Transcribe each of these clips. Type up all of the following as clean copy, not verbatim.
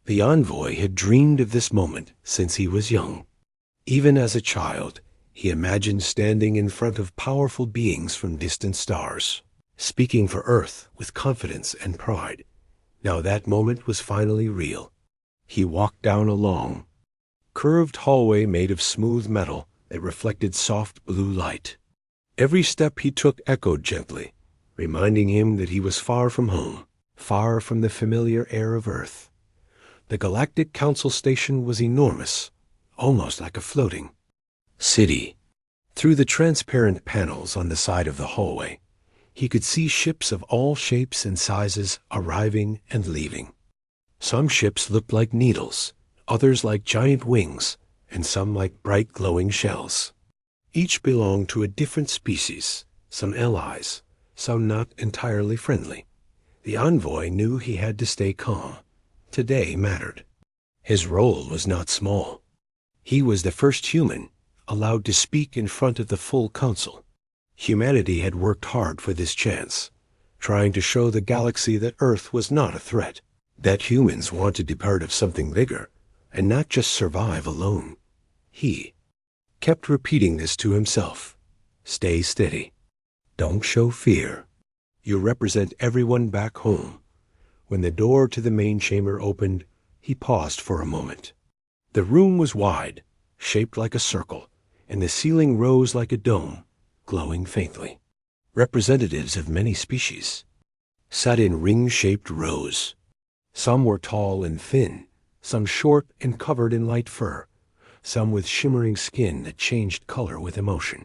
The envoy had dreamed of this moment since he was young. Even as a child, he imagined standing in front of powerful beings from distant stars, speaking for Earth with confidence and pride. Now that moment was finally real. He walked down a long, curved hallway made of smooth metal that reflected soft blue light. Every step he took echoed gently, reminding him that he was far from home, far from the familiar air of Earth. The Galactic Council station was enormous, almost like a floating city. Through the transparent panels on the side of the hallway, he could see ships of all shapes and sizes arriving and leaving. Some ships looked like needles, others like giant wings, and some like bright glowing shells. Each belonged to a different species, some allies, some not entirely friendly. The envoy knew he had to stay calm. Today mattered. His role was not small. He was the first human allowed to speak in front of the full council. Humanity had worked hard for this chance, trying to show the galaxy that Earth was not a threat, that humans wanted to be part of something bigger, and not just survive alone. He kept repeating this to himself. Stay steady. Don't show fear. You represent everyone back home. When the door to the main chamber opened, he paused for a moment. The room was wide, shaped like a circle, and the ceiling rose like a dome, glowing faintly. Representatives of many species sat in ring-shaped rows. Some were tall and thin, some short and covered in light fur, some with shimmering skin that changed color with emotion.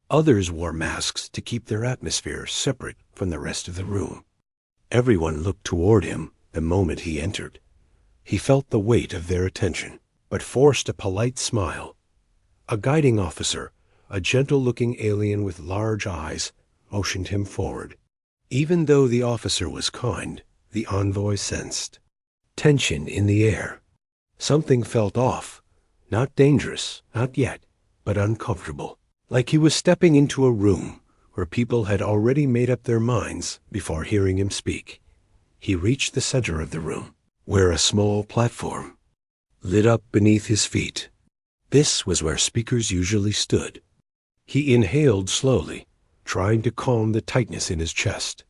Others wore masks to keep their atmosphere separate from the rest of the room. Everyone looked toward him the moment he entered. He felt the weight of their attention, but forced a polite smile. A guiding officer, a gentle-looking alien with large eyes, motioned him forward. Even though the officer was kind, the envoy sensed tension in the air. Something felt off, not dangerous, not yet, but uncomfortable, like he was stepping into a room where people had already made up their minds before hearing him speak. He reached the center of the room, where a small platform lit up beneath his feet. This was where speakers usually stood. He inhaled slowly, trying to calm the tightness in his chest.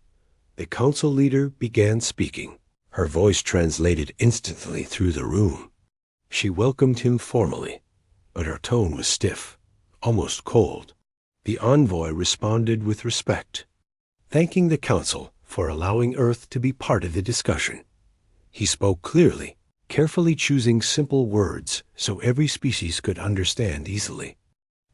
The council leader began speaking. Her voice translated instantly through the room. She welcomed him formally, but her tone was stiff, almost cold. The envoy responded with respect, thanking the council for allowing Earth to be part of the discussion. He spoke clearly, carefully choosing simple words so every species could understand easily.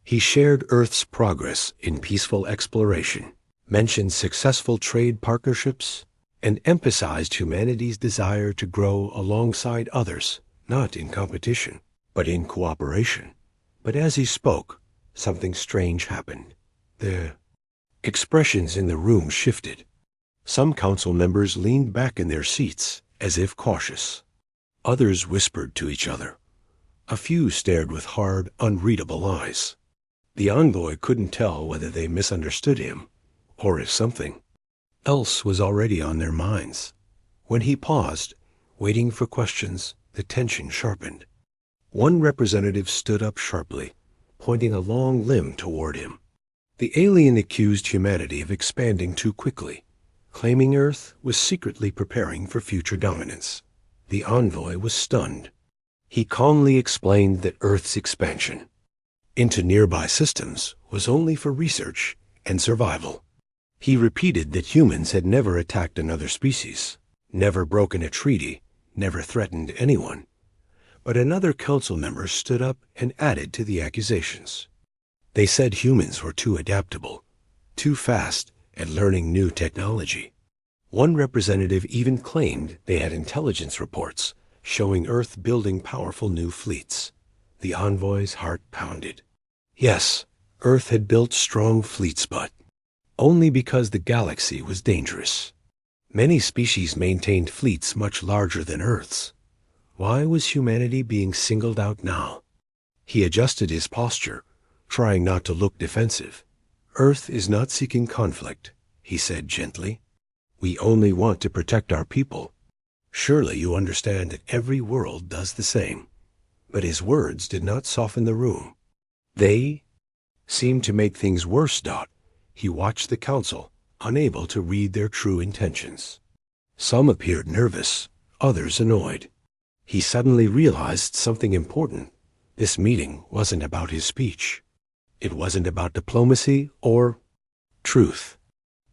He shared Earth's progress in peaceful exploration, mentioned successful trade partnerships, and emphasized humanity's desire to grow alongside others, not in competition, but in cooperation. But as he spoke, something strange happened. The expressions in the room shifted. Some council members leaned back in their seats, as if cautious. Others whispered to each other. A few stared with hard, unreadable eyes. The envoy couldn't tell whether they misunderstood him, or if something else was already on their minds. When he paused, waiting for questions, the tension sharpened. One representative stood up sharply, pointing a long limb toward him. The alien accused humanity of expanding too quickly, claiming Earth was secretly preparing for future dominance. The envoy was stunned. He calmly explained that Earth's expansion into nearby systems was only for research and survival. He repeated that humans had never attacked another species, never broken a treaty, never threatened anyone. But another council member stood up and added to the accusations. They said humans were too adaptable, too fast at learning new technology. One representative even claimed they had intelligence reports showing Earth building powerful new fleets. The envoy's heart pounded. Yes, Earth had built strong fleets, but only because the galaxy was dangerous. Many species maintained fleets much larger than Earth's. Why was humanity being singled out now? He adjusted his posture, trying not to look defensive. Earth is not seeking conflict, he said gently. We only want to protect our people. Surely you understand that every world does the same. But his words did not soften the room. They seemed to make things worse. He watched the council, unable to read their true intentions. Some appeared nervous, others annoyed. He suddenly realized something important. This meeting wasn't about his speech. It wasn't about diplomacy or truth.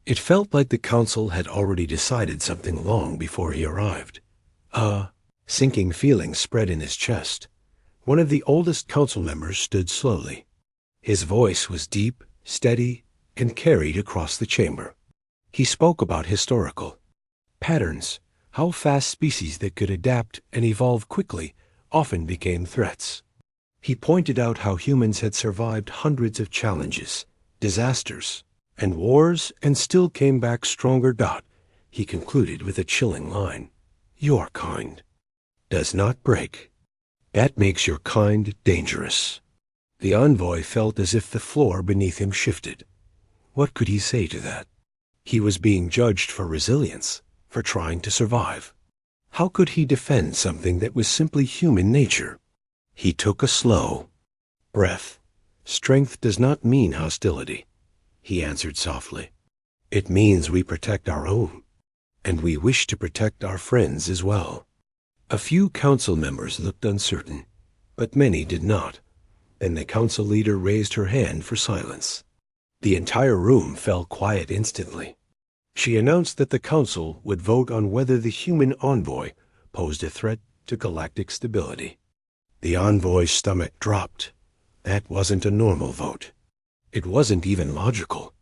It felt like the council had already decided something long before he arrived. A sinking feeling spread in his chest. One of the oldest council members stood slowly. His voice was deep, steady, and carried across the chamber. He spoke about historical patterns, how fast species that could adapt and evolve quickly often became threats. He pointed out how humans had survived hundreds of challenges, disasters, and wars and still came back stronger. He concluded with a chilling line. Your kind does not break. That makes your kind dangerous. The envoy felt as if the floor beneath him shifted. What could he say to that? He was being judged for resilience, for trying to survive. How could he defend something that was simply human nature? He took a slow breath. Strength does not mean hostility, he answered softly. It means we protect our own, and we wish to protect our friends as well. A few council members looked uncertain, but many did not. Then the council leader raised her hand for silence. The entire room fell quiet instantly. She announced that the council would vote on whether the human envoy posed a threat to galactic stability. The envoy's stomach dropped. That wasn't a normal vote. It wasn't even logical.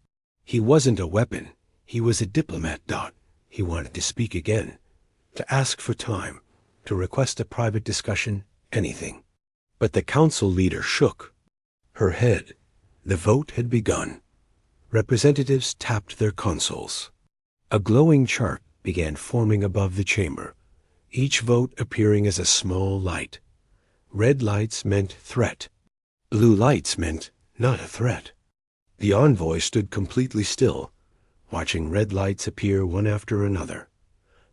He wasn't a weapon. He was a diplomat. He wanted to speak again, to ask for time, to request a private discussion, anything. But the council leader shook her head. The vote had begun. Representatives tapped their consoles. A glowing chart began forming above the chamber, each vote appearing as a small light. Red lights meant threat. Blue lights meant not a threat. The envoy stood completely still, watching red lights appear one after another.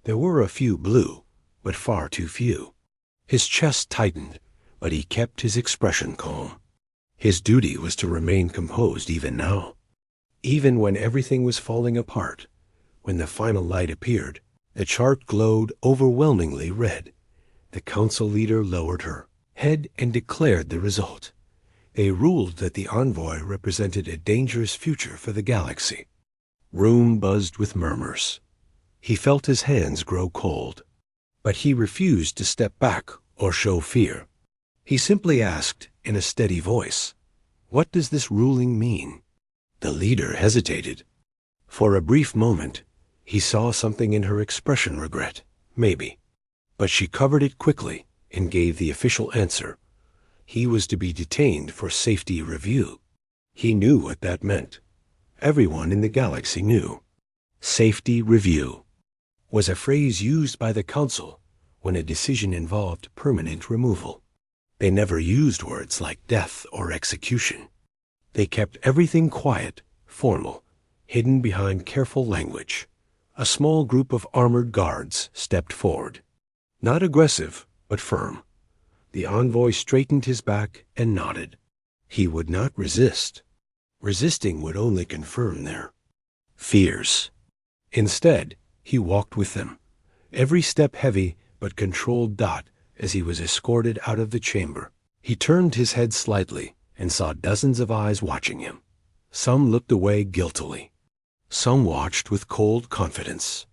There were a few blue, but far too few. His chest tightened, but he kept his expression calm. His duty was to remain composed even now. Even when everything was falling apart, when the final light appeared, the chart glowed overwhelmingly red. The council leader lowered her head and declared the result. They ruled that the envoy represented a dangerous future for the galaxy. Room buzzed with murmurs. He felt his hands grow cold. But he refused to step back or show fear. He simply asked in a steady voice, "What does this ruling mean?" The leader hesitated. For a brief moment, he saw something in her expression, regret, maybe. But she covered it quickly and gave the official answer. He was to be detained for safety review. He knew what that meant. Everyone in the galaxy knew. Safety review was a phrase used by the council when a decision involved permanent removal. They never used words like death or execution. They kept everything quiet, formal, hidden behind careful language. A small group of armored guards stepped forward. Not aggressive, but firm. The envoy straightened his back and nodded. He would not resist. Resisting would only confirm their fears. Instead, he walked with them, every step heavy but controlled. As he was escorted out of the chamber, he turned his head slightly and saw dozens of eyes watching him. Some looked away guiltily. Some watched with cold confidence.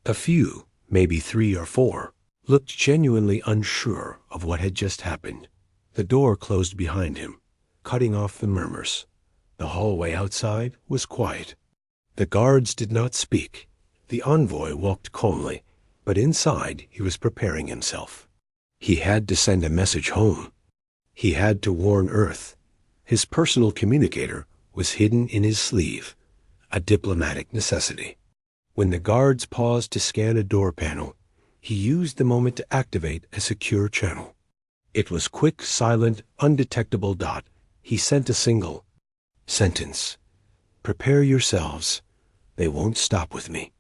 A few, maybe 3 or 4, looked genuinely unsure of what had just happened. The door closed behind him, cutting off the murmurs. The hallway outside was quiet. The guards did not speak. The envoy walked calmly, but inside he was preparing himself. He had to send a message home. He had to warn Earth. His personal communicator was hidden in his sleeve, a diplomatic necessity. When the guards paused to scan a door panel, he used the moment to activate a secure channel. It was quick, silent, undetectable. He sent a single sentence. "Prepare yourselves. They won't stop with me."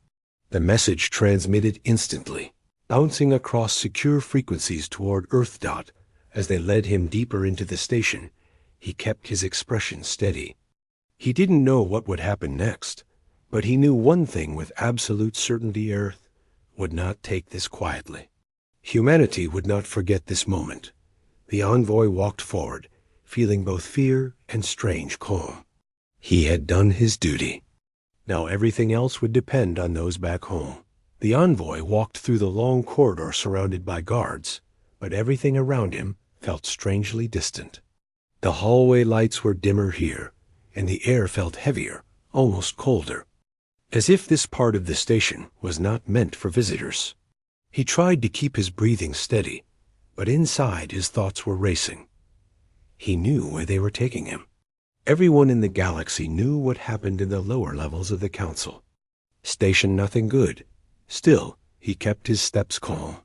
The message transmitted instantly. bouncing across secure frequencies toward Earth. As they led him deeper into the station, he kept his expression steady. He didn't know what would happen next, but he knew one thing with absolute certainty: Earth would not take this quietly. Humanity would not forget this moment. The envoy walked forward, feeling both fear and strange calm. He had done his duty. Now everything else would depend on those back home. The envoy walked through the long corridor surrounded by guards, but everything around him felt strangely distant. The hallway lights were dimmer here, and the air felt heavier, almost colder, as if this part of the station was not meant for visitors. He tried to keep his breathing steady, but inside his thoughts were racing. He knew where they were taking him. Everyone in the galaxy knew what happened in the lower levels of the council. Station nothing good. Still, he kept his steps calm.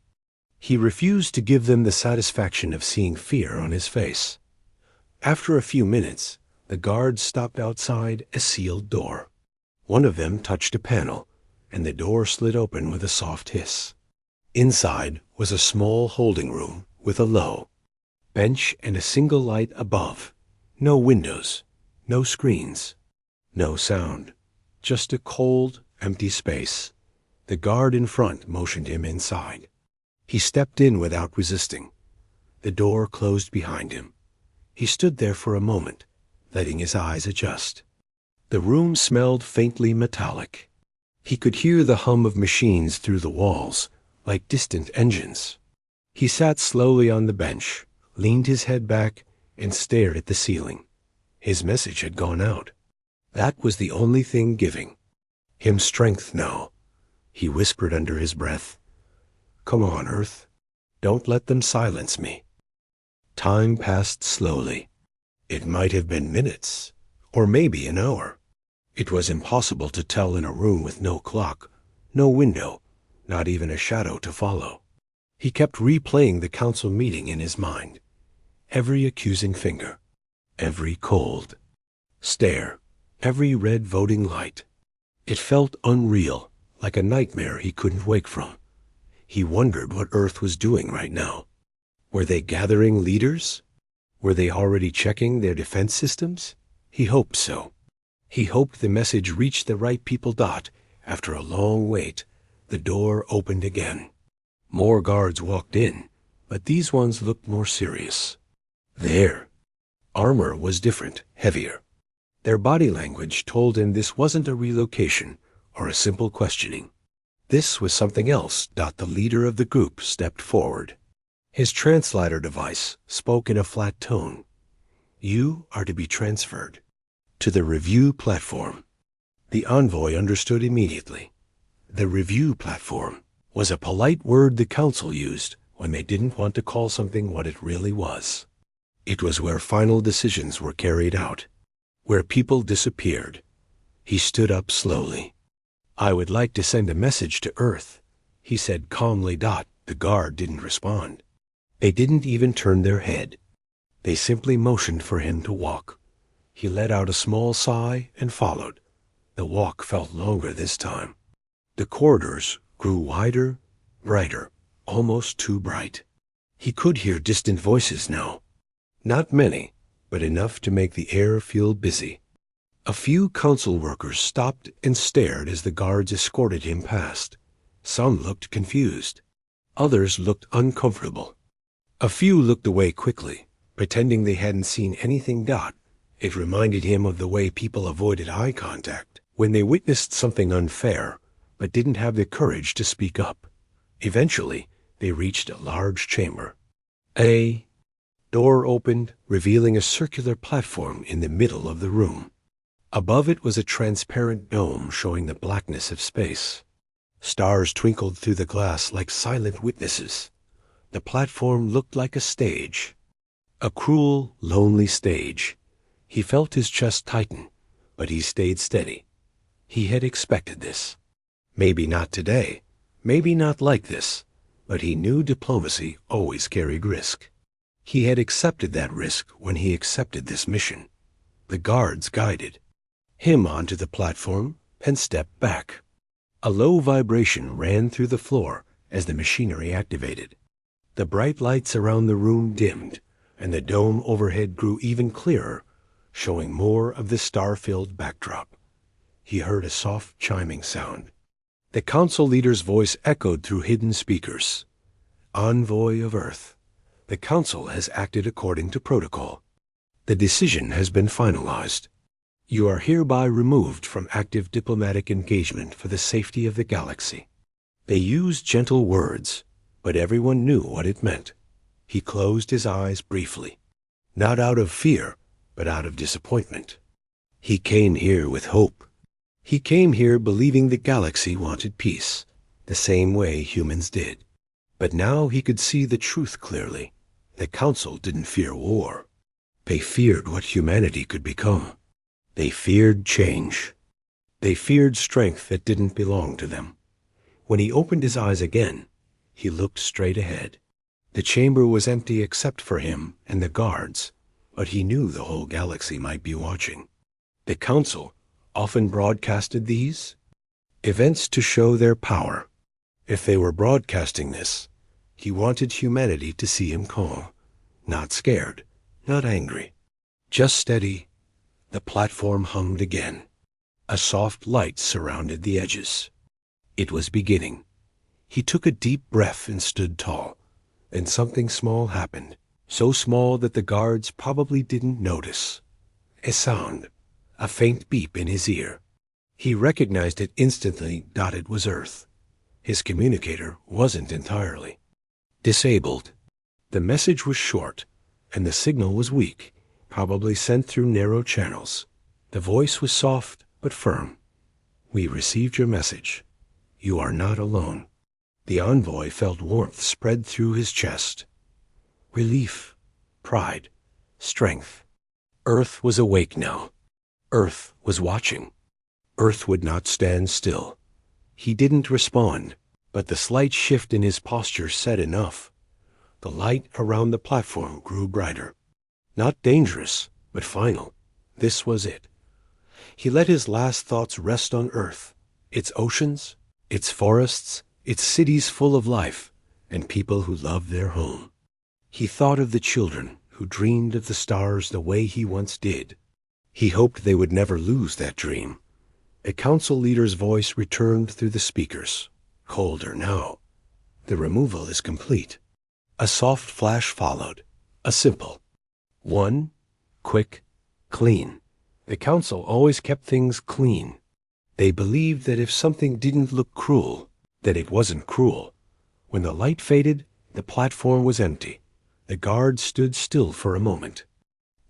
He refused to give them the satisfaction of seeing fear on his face. After a few minutes, the guards stopped outside a sealed door. One of them touched a panel, and the door slid open with a soft hiss. Inside was a small holding room with a low bench and a single light above. No windows, no screens, no sound, just a cold, empty space. The guard in front motioned him inside. He stepped in without resisting. The door closed behind him. He stood there for a moment, letting his eyes adjust. The room smelled faintly metallic. He could hear the hum of machines through the walls, like distant engines. He sat slowly on the bench, leaned his head back, and stared at the ceiling. His message had gone out. That was the only thing giving him strength now. He whispered under his breath, "Come on, Earth. Don't let them silence me." Time passed slowly. It might have been minutes, or maybe an hour. It was impossible to tell in a room with no clock, no window, not even a shadow to follow. He kept replaying the council meeting in his mind. Every accusing finger, every cold stare, every red voting light. It felt unreal, like a nightmare he couldn't wake from. He wondered what Earth was doing right now. Were they gathering leaders? Were they already checking their defense systems? He hoped so. He hoped the message reached the right people. After a long wait, the door opened again. More guards walked in, but these ones looked more serious. Their armor was different, heavier. Their body language told him this wasn't a relocation or a simple questioning. This was something else. The leader of the group stepped forward. His translator device spoke in a flat tone. "You are to be transferred to the review platform." The envoy understood immediately. The review platform was a polite word the council used when they didn't want to call something what it really was. It was where final decisions were carried out, where people disappeared. He stood up slowly. "I would like to send a message to Earth," he said calmly. The guard didn't respond. They didn't even turn their head. They simply motioned for him to walk. He let out a small sigh and followed. The walk felt longer this time. The corridors grew wider, brighter, almost too bright. He could hear distant voices now. Not many, but enough to make the air feel busy. A few council workers stopped and stared as the guards escorted him past. Some looked confused. Others looked uncomfortable. A few looked away quickly, pretending they hadn't seen anything. It reminded him of the way people avoided eye contact when they witnessed something unfair, but didn't have the courage to speak up. Eventually, they reached a large chamber. A door opened, revealing a circular platform in the middle of the room. Above it was a transparent dome showing the blackness of space. Stars twinkled through the glass like silent witnesses. The platform looked like a stage. A cruel, lonely stage. He felt his chest tighten, but he stayed steady. He had expected this. Maybe not today, maybe not like this, but he knew diplomacy always carried risk. He had accepted that risk when he accepted this mission. The guards guided him onto the platform and stepped back. A low vibration ran through the floor as the machinery activated. The bright lights around the room dimmed, and the dome overhead grew even clearer, showing more of the star-filled backdrop. He heard a soft chiming sound. The council leader's voice echoed through hidden speakers. Envoy of Earth, the council has acted according to protocol. The decision has been finalized. You are hereby removed from active diplomatic engagement for the safety of the galaxy. They used gentle words, but everyone knew what it meant. He closed his eyes briefly, not out of fear, but out of disappointment. He came here with hope. He came here believing the galaxy wanted peace, the same way humans did. But now he could see the truth clearly. The council didn't fear war. They feared what humanity could become. They feared change. They feared strength that didn't belong to them. When he opened his eyes again, he looked straight ahead. The chamber was empty except for him and the guards, but he knew the whole galaxy might be watching. The council often broadcasted these events to show their power. If they were broadcasting this, he wanted humanity to see him calm, not scared, not angry, just steady. The platform hummed again. A soft light surrounded the edges. It was beginning. He took a deep breath and stood tall. Then something small happened, so small that the guards probably didn't notice. A sound, a faint beep in his ear. He recognized it instantly. It was Earth. His communicator wasn't entirely disabled. The message was short, and the signal was weak, probably sent through narrow channels. The voice was soft but firm. We received your message. You are not alone. The envoy felt warmth spread through his chest. Relief, pride, strength. Earth was awake now. Earth was watching. Earth would not stand still. He didn't respond, but the slight shift in his posture said enough. The light around the platform grew brighter. Not dangerous, but final. This was it. He let his last thoughts rest on Earth, its oceans, its forests, its cities full of life, and people who loved their home. He thought of the children who dreamed of the stars the way he once did. He hoped they would never lose that dream. A council leader's voice returned through the speakers, colder now. The removal is complete. A soft flash followed, a simple one, quick, clean. The council always kept things clean. They believed that if something didn't look cruel, that it wasn't cruel. When the light faded, the platform was empty. The guards stood still for a moment.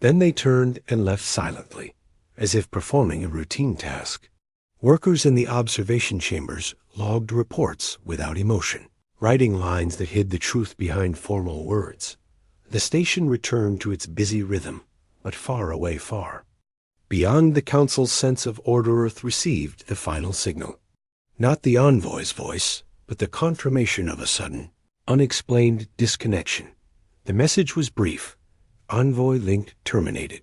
Then they turned and left silently, as if performing a routine task. Workers in the observation chambers logged reports without emotion, writing lines that hid the truth behind formal words. The station returned to its busy rhythm, but far away far. Beyond the council's sense of order, Earth received the final signal. Not the envoy's voice, but the confirmation of a sudden, unexplained disconnection. The message was brief. Envoy link terminated.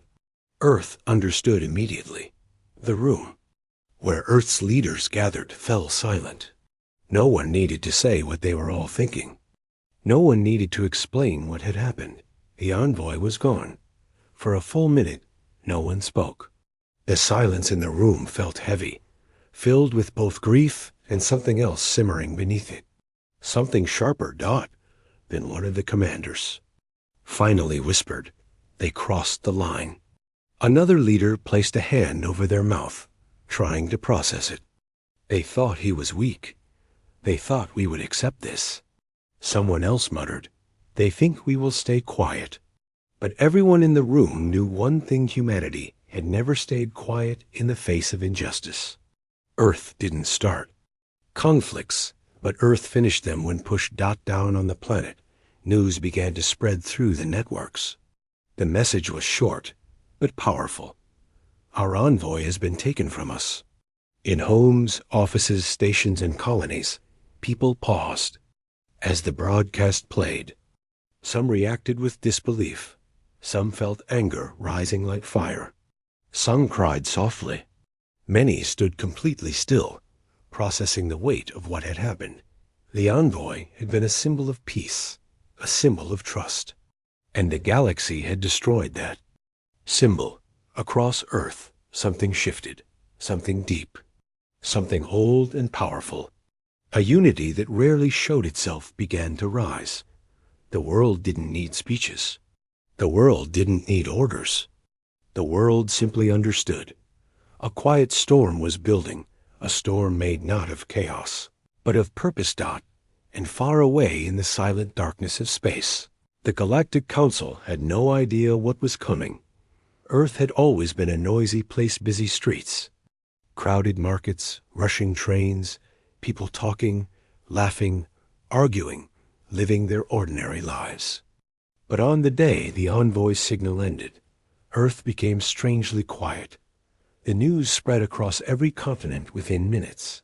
Earth understood immediately. The room, where Earth's leaders gathered, fell silent. No one needed to say what they were all thinking. No one needed to explain what had happened. The envoy was gone. For a full minute, no one spoke. The silence in the room felt heavy, filled with both grief and something else simmering beneath it. Something sharper, than one of the commanders finally whispered. They crossed the line. Another leader placed a hand over their mouth, trying to process it. They thought he was weak. They thought we would accept this. Someone else muttered, "They think we will stay quiet." But everyone in the room knew one thing: humanity had never stayed quiet in the face of injustice. Earth didn't start conflicts, but Earth finished them when pushed down on the planet. News began to spread through the networks. The message was short, but powerful. Our envoy has been taken from us. In homes, offices, stations, and colonies, people paused. As the broadcast played, some reacted with disbelief. Some felt anger rising like fire. Some cried softly. Many stood completely still, processing the weight of what had happened. The Envoy had been a symbol of peace, a symbol of trust. And the galaxy had destroyed that symbol. Across Earth, something shifted, something deep, something old and powerful. A unity that rarely showed itself began to rise. The world didn't need speeches. The world didn't need orders. The world simply understood. A quiet storm was building, a storm made not of chaos, but of purpose. And far away in the silent darkness of space, the Galactic Council had no idea what was coming. Earth had always been a noisy place, busy streets, crowded markets, rushing trains, people talking, laughing, arguing, living their ordinary lives. But on the day the Envoy's signal ended, Earth became strangely quiet. The news spread across every continent within minutes.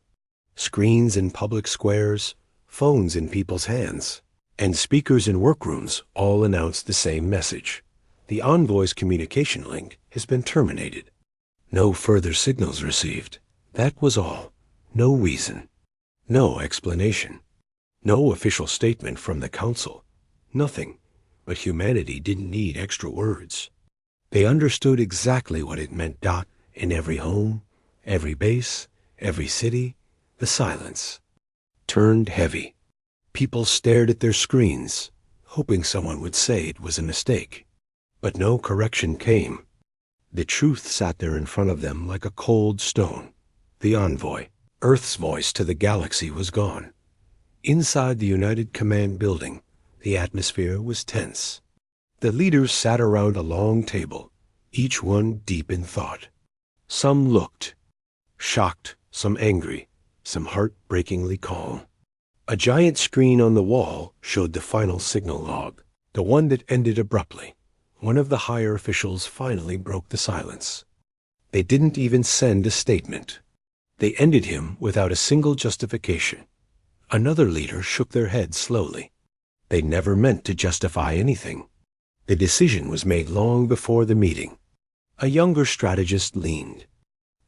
Screens in public squares, phones in people's hands, and speakers in workrooms all announced the same message. The Envoy's communication link has been terminated. No further signals received. That was all. No reason. No explanation. No official statement from the Council. Nothing. But humanity didn't need extra words. They understood exactly what it meant. In every home, every base, every city, the silence turned heavy. People stared at their screens, hoping someone would say it was a mistake. But no correction came. The truth sat there in front of them like a cold stone. The Envoy, Earth's voice to the galaxy, was gone. Inside the United Command building, the atmosphere was tense. The leaders sat around a long table, each one deep in thought. Some looked shocked, some angry, some heartbreakingly calm. A giant screen on the wall showed the final signal log, the one that ended abruptly. One of the higher officials finally broke the silence. They didn't even send a statement. They ended him without a single justification. Another leader shook their head slowly. They never meant to justify anything. The decision was made long before the meeting. A younger strategist leaned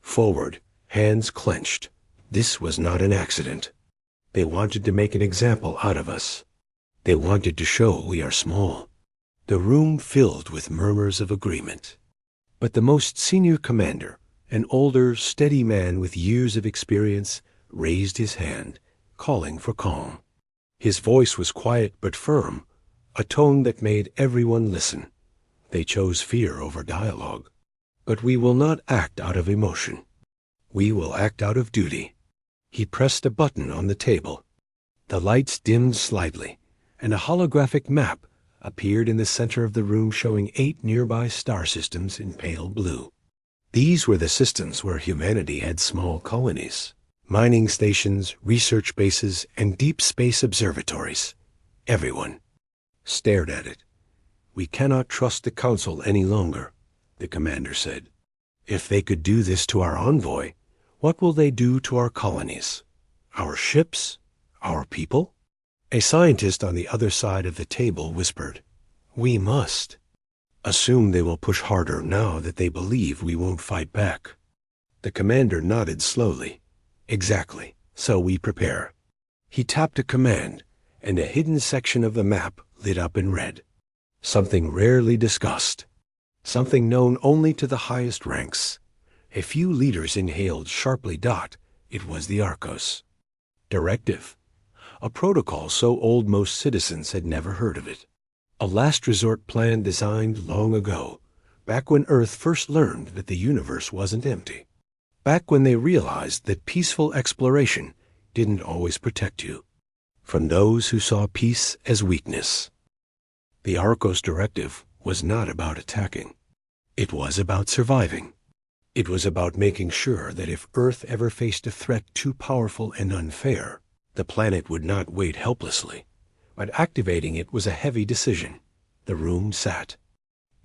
forward, hands clenched. This was not an accident. They wanted to make an example out of us. They wanted to show we are small. The room filled with murmurs of agreement. But the most senior commander, an older, steady man with years of experience, raised his hand, calling for calm. His voice was quiet but firm, a tone that made everyone listen. They chose fear over dialogue. But we will not act out of emotion. We will act out of duty. He pressed a button on the table. The lights dimmed slightly, and a holographic map appeared in the center of the room showing 8 nearby star systems in pale blue. These were the systems where humanity had small colonies, mining stations, research bases, and deep space observatories. Everyone stared at it. We cannot trust the Council any longer, the commander said. If they could do this to our Envoy, what will they do to our colonies? Our ships? Our people? A scientist on the other side of the table whispered, "We must assume they will push harder now that they believe we won't fight back." The commander nodded slowly. "Exactly, so we prepare." He tapped a command, and a hidden section of the map lit up in red. Something rarely discussed. Something known only to the highest ranks. A few leaders inhaled sharply. It was the Arcos. Directive. A protocol so old most citizens had never heard of it. A last resort plan designed long ago, back when Earth first learned that the universe wasn't empty. Back when they realized that peaceful exploration didn't always protect you from those who saw peace as weakness. The Arcos directive was not about attacking. It was about surviving. It was about making sure that if Earth ever faced a threat too powerful and unfair, the planet would not wait helplessly. But activating it was a heavy decision. The room sat.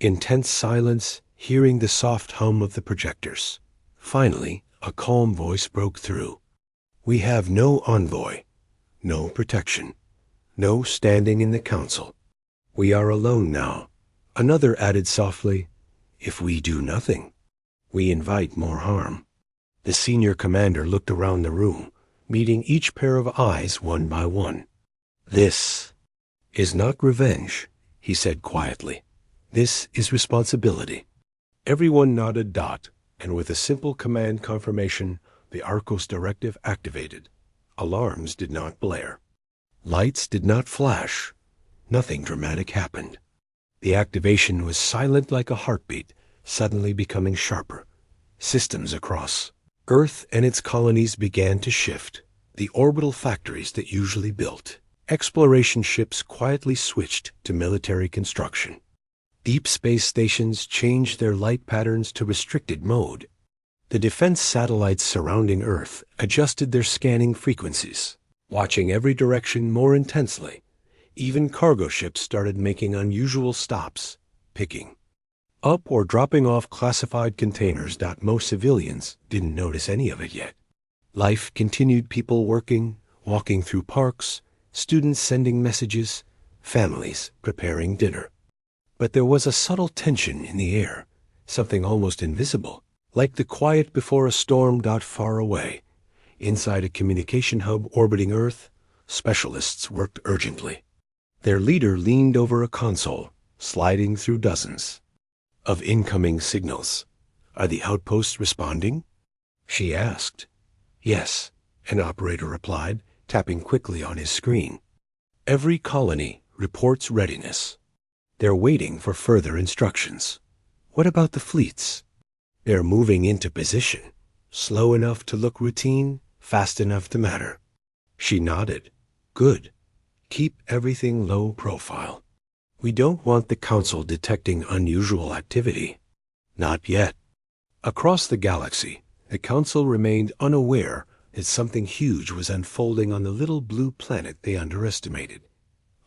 In tense silence, hearing the soft hum of the projectors. Finally, a calm voice broke through. "We have no envoy, no protection, no standing in the Council. We are alone now." Another added softly, "If we do nothing, we invite more harm." The senior commander looked around the room, meeting each pair of eyes one by one. "This is not revenge," he said quietly. "This is responsibility." Everyone nodded. And with a simple command confirmation, the Arcos directive activated. Alarms did not blare. Lights did not flash. Nothing dramatic happened. The activation was silent like a heartbeat, suddenly becoming sharper. Systems across Earth and its colonies began to shift. The orbital factories that usually built exploration ships quietly switched to military construction. Deep space stations changed their light patterns to restricted mode. The defense satellites surrounding Earth adjusted their scanning frequencies, watching every direction more intensely. Even cargo ships started making unusual stops, picking up or dropping off classified containers. Most civilians didn't notice any of it yet. Life continued, people working, walking through parks, students sending messages, families preparing dinner. But there was a subtle tension in the air, something almost invisible, like the quiet before a storm. Far away, inside a communication hub orbiting Earth, specialists worked urgently. Their leader leaned over a console, sliding through dozens of incoming signals. "Are the outposts responding?" she asked. "Yes," an operator replied, tapping quickly on his screen. "Every colony reports readiness. They're waiting for further instructions." "What about the fleets?" "They're moving into position. Slow enough to look routine, fast enough to matter." She nodded. "Good. Keep everything low profile. We don't want the Council detecting unusual activity." "Not yet." Across the galaxy, the Council remained unaware that something huge was unfolding on the little blue planet they underestimated.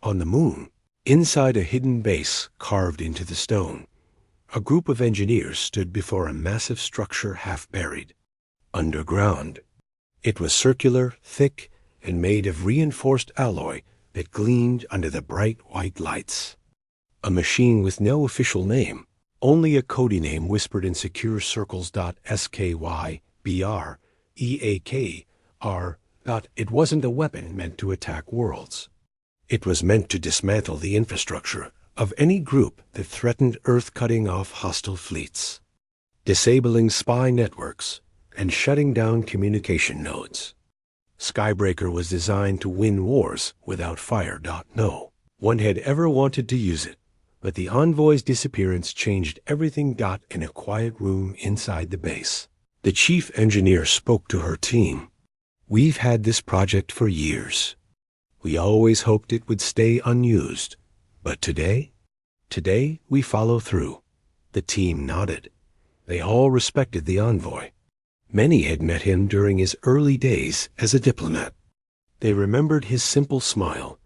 On the moon, inside a hidden base carved into the stone, a group of engineers stood before a massive structure half buried underground. It was circular, thick, and made of reinforced alloy that gleamed under the bright white lights. A machine with no official name, only a coding name whispered in secure circles. SKYBR EAKR. It wasn't a weapon meant to attack worlds. It was meant to dismantle the infrastructure of any group that threatened Earth, cutting off hostile fleets, disabling spy networks, and shutting down communication nodes. Skybreaker was designed to win wars without fire. No one had ever wanted to use it, but the Envoy's disappearance changed everything. In a quiet room inside the base, the chief engineer spoke to her team. "We've had this project for years. We always hoped it would stay unused. But today we follow through." The team nodded. They all respected the Envoy. Many had met him during his early days as a diplomat. They remembered his simple smile,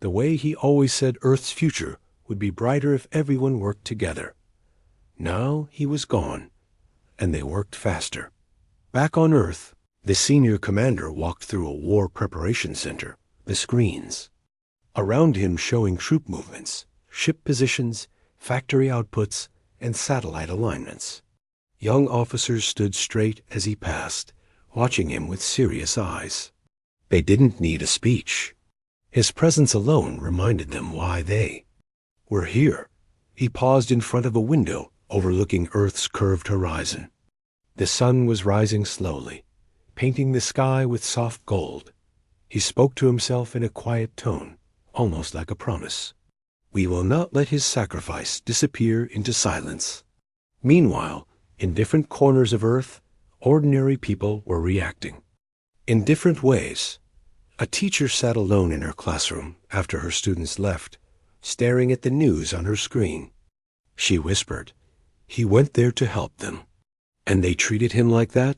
the way he always said Earth's future would be brighter if everyone worked together. Now he was gone, and they worked faster. Back on Earth, the senior commander walked through a war preparation center, the screens around him showing troop movements, ship positions, factory outputs, and satellite alignments. Young officers stood straight as he passed, watching him with serious eyes. They didn't need a speech. His presence alone reminded them why they were here. He paused in front of a window overlooking Earth's curved horizon. The sun was rising slowly, painting the sky with soft gold. He spoke to himself in a quiet tone, almost like a promise. We will not let his sacrifice disappear into silence. Meanwhile, in different corners of Earth, ordinary people were reacting in different ways. A teacher sat alone in her classroom after her students left, staring at the news on her screen. She whispered, "He went there to help them. And they treated him like that?"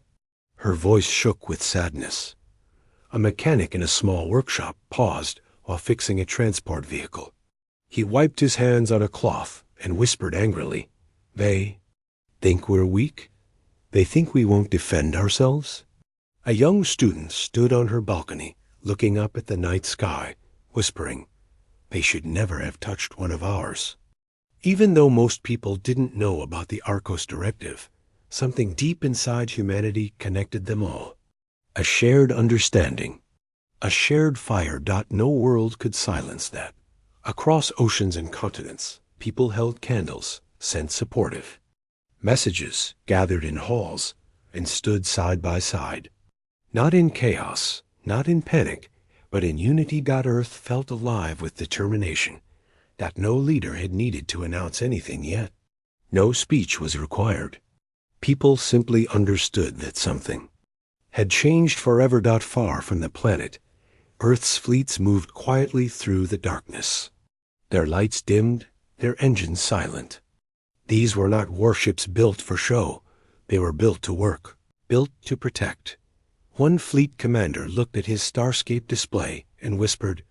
Her voice shook with sadness. A mechanic in a small workshop paused while fixing a transport vehicle. He wiped his hands on a cloth and whispered angrily, "They think we're weak? They think we won't defend ourselves?" A young student stood on her balcony, looking up at the night sky, whispering, "They should never have touched one of ours." Even though most people didn't know about the Arcos directive, something deep inside humanity connected them all. A shared understanding. A shared fire. No world could silence that. Across oceans and continents, people held candles, sent supportive messages, gathered in halls, and stood side by side. Not in chaos, not in panic, but in unity. Earth felt alive with determination that no leader had needed to announce anything yet. No speech was required. People simply understood that something had changed forever. Far from the planet, Earth's fleets moved quietly through the darkness. Their lights dimmed, their engines silent. These were not warships built for show. They were built to work, built to protect. One fleet commander looked at his starscape display and whispered,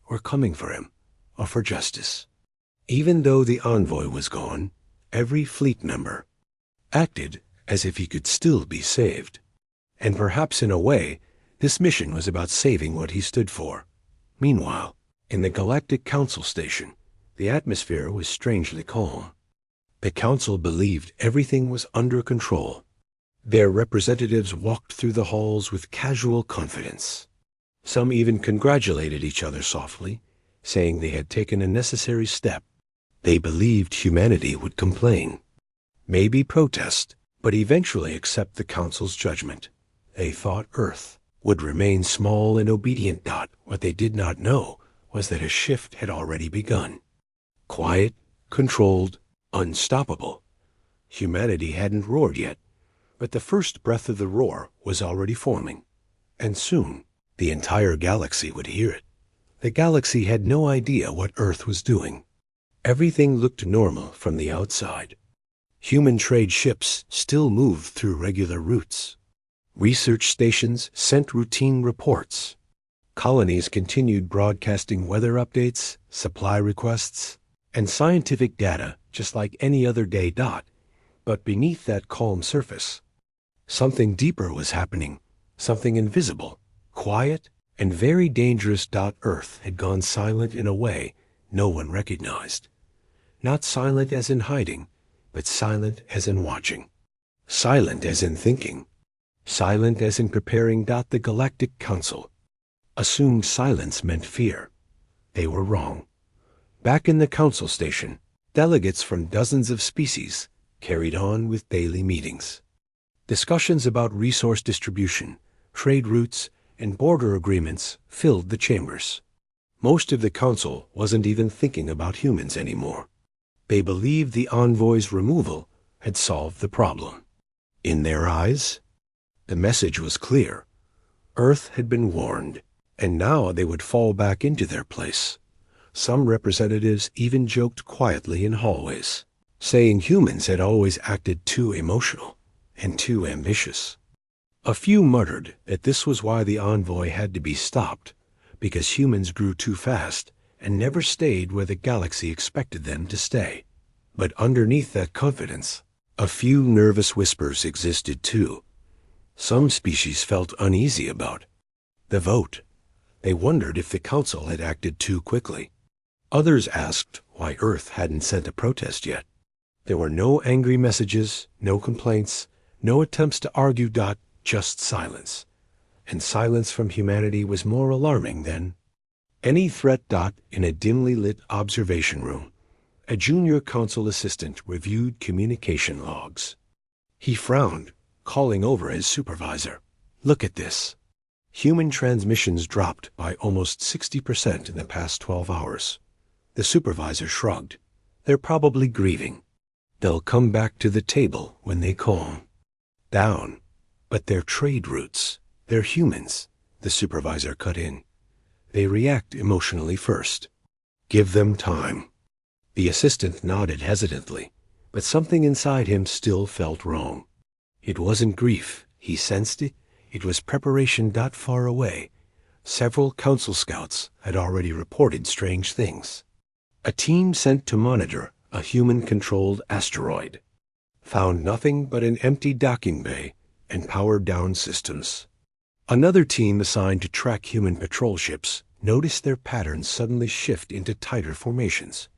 "We're coming for him, or for justice." Even though the Envoy was gone, every fleet member acted as if he could still be saved. And perhaps in a way, this mission was about saving what he stood for. Meanwhile, in the Galactic Council station, the atmosphere was strangely calm. The Council believed everything was under control. Their representatives walked through the halls with casual confidence. Some even congratulated each other softly, saying they had taken a necessary step. They believed humanity would complain, maybe protest, but eventually accept the Council's judgment. They thought Earth would remain small and obedient. What they did not know was that a shift had already begun. Quiet, controlled, unstoppable. Humanity hadn't roared yet, but the first breath of the roar was already forming. And soon, the entire galaxy would hear it. The galaxy had no idea what Earth was doing. Everything looked normal from the outside. Human trade ships still moved through regular routes. Research stations sent routine reports. Colonies continued broadcasting weather updates, supply requests, and scientific data just like any other day. But beneath that calm surface, something deeper was happening, something invisible, quiet, and very dangerous. Earth had gone silent in a way no one recognized. Not silent as in hiding, but silent as in watching. Silent as in thinking. Silent as in preparing. The Galactic Council assumed silence meant fear. They were wrong. Back in the Council station, delegates from dozens of species carried on with daily meetings. Discussions about resource distribution, trade routes, and border agreements filled the chambers. Most of the Council wasn't even thinking about humans anymore. They believed the Envoy's removal had solved the problem. In their eyes, the message was clear. Earth had been warned, and now they would fall back into their place. Some representatives even joked quietly in hallways, saying humans had always acted too emotional and too ambitious. A few muttered that this was why the Envoy had to be stopped, because humans grew too fast and never stayed where the galaxy expected them to stay. But underneath that confidence, a few nervous whispers existed too. Some species felt uneasy about the vote. They wondered if the Council had acted too quickly. Others asked why Earth hadn't sent a protest yet. There were no angry messages, no complaints, no attempts to argue. Just silence. And silence from humanity was more alarming than any threat. In a dimly lit observation room, a junior Council assistant reviewed communication logs. He frowned, calling over his supervisor. "Look at this. Human transmissions dropped by almost 60% in the past 12 hours. The supervisor shrugged. "They're probably grieving. They'll come back to the table when they calm down. But their trade routes, they're humans," the supervisor cut in. "They react emotionally first. Give them time." The assistant nodded hesitantly, but something inside him still felt wrong. It wasn't grief, he sensed it. It was preparation. Far away, several Council scouts had already reported strange things. A team sent to monitor a human-controlled asteroid found nothing but an empty docking bay and powered-down systems. Another team assigned to track human patrol ships noticed their patterns suddenly shift into tighter formations.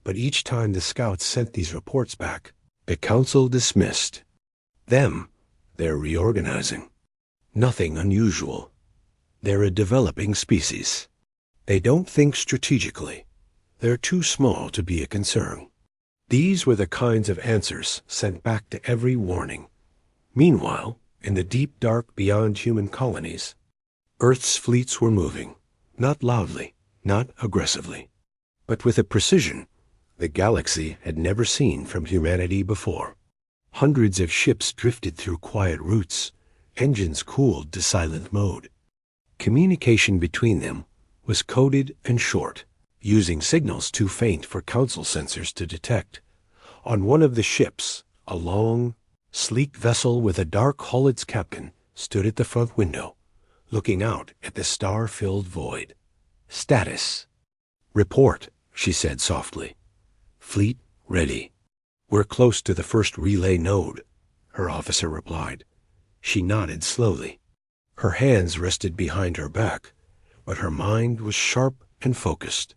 But each time the scouts sent these reports back, the Council dismissed them. They're reorganizing. Nothing unusual. They're a developing species. They don't think strategically. They're too small to be a concern. These were the kinds of answers sent back to every warning. Meanwhile, in the deep dark beyond human colonies, Earth's fleets were moving, not loudly, not aggressively, but with a precision the galaxy had never seen from humanity before. Hundreds of ships drifted through quiet routes, engines cooled to silent mode. Communication between them was coded and short, using signals too faint for Council sensors to detect. On one of the ships, a long, sleek vessel with a dark hull's captain stood at the front window, looking out at the star-filled void. "Status." "Report," she said softly. "Fleet ready." "We're close to the first relay node," her officer replied. She nodded slowly. Her hands rested behind her back, but her mind was sharp and focused.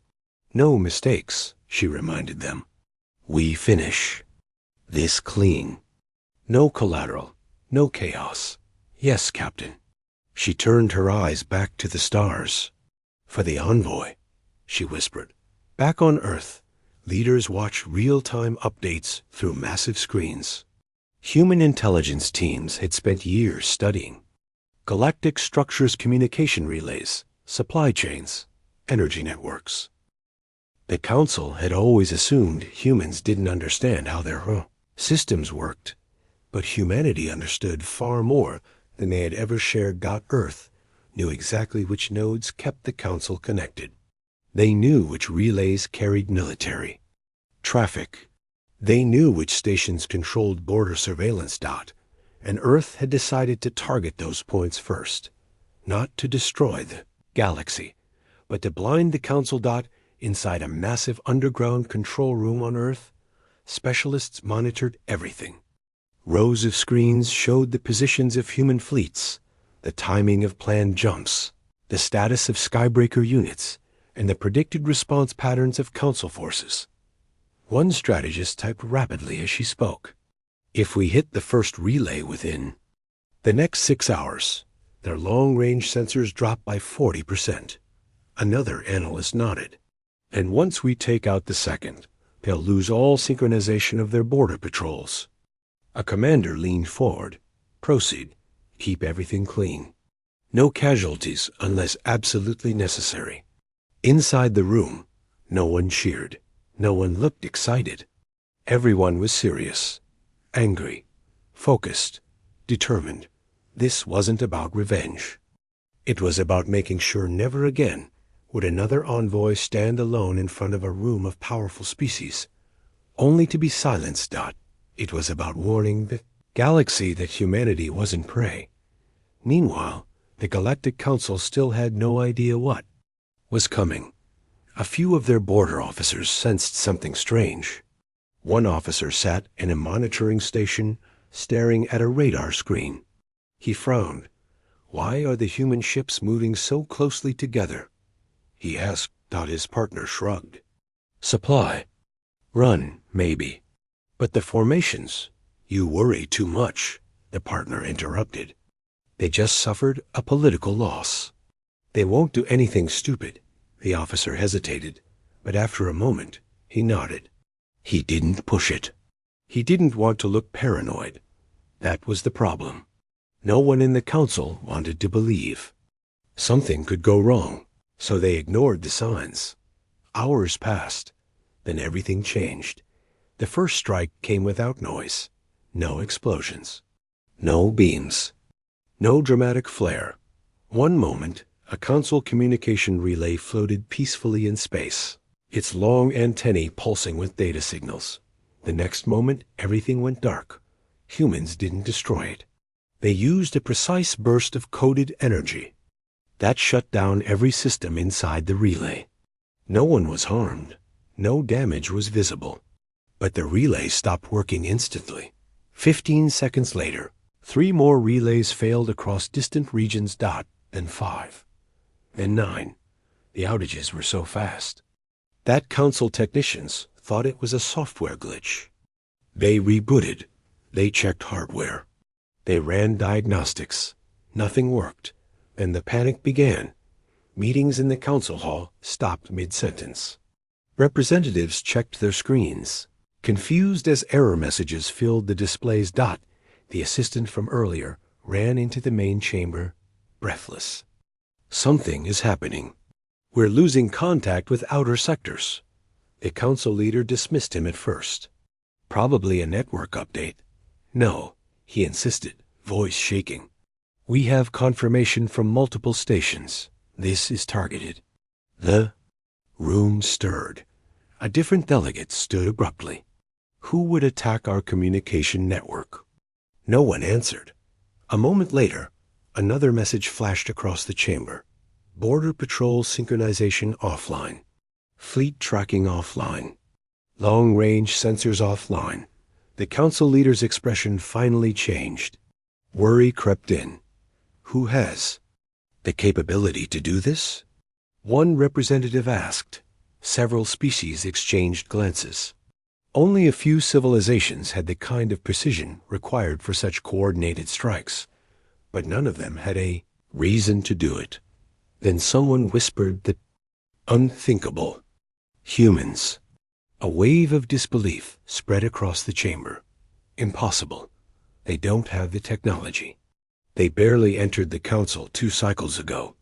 "No mistakes," she reminded them. "We finish this clean. No collateral, no chaos." "Yes, Captain." She turned her eyes back to the stars. "For the Envoy," she whispered. Back on Earth, leaders watched real-time updates through massive screens. Human intelligence teams had spent years studying Galactic structures, communication relays, supply chains, energy networks. The Council had always assumed humans didn't understand how their systems worked, but humanity understood far more than they had ever shared. Earth knew exactly which nodes kept the Council connected. They knew which relays carried military traffic. They knew which stations controlled border surveillance. And Earth had decided to target those points first, not to destroy the galaxy, but to blind the Council. Inside a massive underground control room on Earth, specialists monitored everything. Rows of screens showed the positions of human fleets, the timing of planned jumps, the status of skybreaker units, and the predicted response patterns of Council forces. One strategist typed rapidly as she spoke. "If we hit the first relay within the next 6 hours, their long-range sensors drop by 40%. Another analyst nodded. "And once we take out the second, they'll lose all synchronization of their border patrols." A commander leaned forward. "Proceed. Keep everything clean. No casualties unless absolutely necessary." Inside the room, no one cheered. No one looked excited. Everyone was serious, angry, focused, determined. This wasn't about revenge. It was about making sure never again would another envoy stand alone in front of a room of powerful species, only to be silenced. It was about warning the galaxy that humanity wasn't prey. Meanwhile, the Galactic Council still had no idea what was coming. A few of their border officers sensed something strange. One officer sat in a monitoring station, staring at a radar screen. He frowned. "Why are the human ships moving so closely together?" he asked. His partner shrugged. "Supply. Run, maybe. But the formations—" "You worry too much," the partner interrupted. "They just suffered a political loss. They won't do anything stupid." The officer hesitated, but after a moment, he nodded. He didn't push it. He didn't want to look paranoid. That was the problem. No one in the Council wanted to believe. Something could go wrong, so they ignored the signs. Hours passed. Then everything changed. The first strike came without noise. No explosions. No beams. No dramatic flare. One moment, a Council communication relay floated peacefully in space, its long antennae pulsing with data signals. The next moment, everything went dark. Humans didn't destroy it. They used a precise burst of coded energy. That shut down every system inside the relay. No one was harmed. No damage was visible. But the relay stopped working instantly. 15 seconds later, 3 more relays failed across distant regions. Then 5. Then 9. The outages were so fast that Council technicians thought it was a software glitch. They rebooted. They checked hardware. They ran diagnostics. Nothing worked, and the panic began. Meetings in the council hall stopped mid-sentence. Representatives checked their screens. Confused as error messages filled the displays. The assistant from earlier ran into the main chamber, breathless. Something is happening. We're losing contact with outer sectors. The council leader dismissed him at first. Probably a network update. No, he insisted, voice shaking. We have confirmation from multiple stations. This is targeted. The room stirred. A different delegate stood abruptly. Who would attack our communication network? No one answered. A moment later, another message flashed across the chamber. Border Patrol synchronization offline. Fleet tracking offline. Long-range sensors offline. The council leader's expression finally changed. Worry crept in. Who has the capability to do this? One representative asked. Several species exchanged glances. Only a few civilizations had the kind of precision required for such coordinated strikes, but none of them had a reason to do it. Then someone whispered the unthinkable. Humans. A wave of disbelief spread across the chamber. Impossible. They don't have the technology. They barely entered the council 2 cycles ago.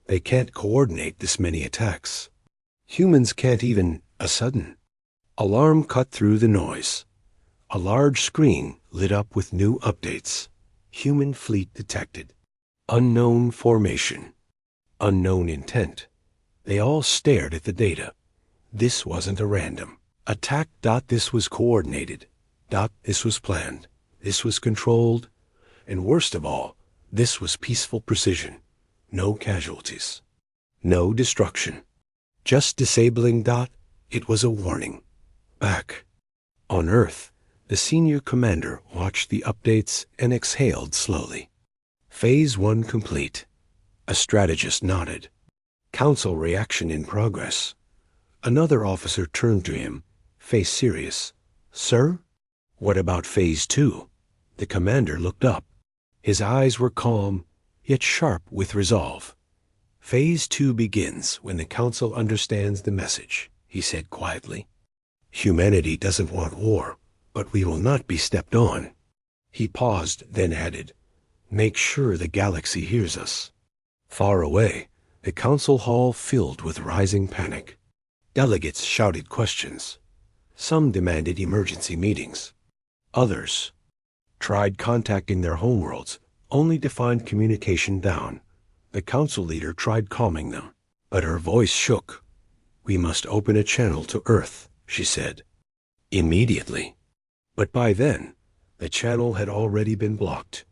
They can't coordinate this many attacks. Humans can't even a sudden. Alarm cut through the noise. A large screen lit up with new updates. Human fleet detected. Unknown formation. Unknown intent. They all stared at the data. This wasn't a random attack. This was coordinated. This was planned. This was controlled. And worst of all, this was peaceful precision. No casualties. No destruction. Just disabling. It was a warning. Back on Earth, the senior commander watched the updates and exhaled slowly. Phase 1 complete. A strategist nodded. Council reaction in progress. Another officer turned to him, face serious. Sir? What about Phase 2? The commander looked up. His eyes were calm, yet sharp with resolve. Phase 2 begins when the council understands the message, he said quietly. Humanity doesn't want war, but we will not be stepped on. He paused, then added, make sure the galaxy hears us. Far away, the council hall filled with rising panic. Delegates shouted questions. Some demanded emergency meetings. Others tried contacting their homeworlds, only to find communication down. The council leader tried calming them, but her voice shook. We must open a channel to Earth, she said. Immediately. But by then, the channel had already been blocked.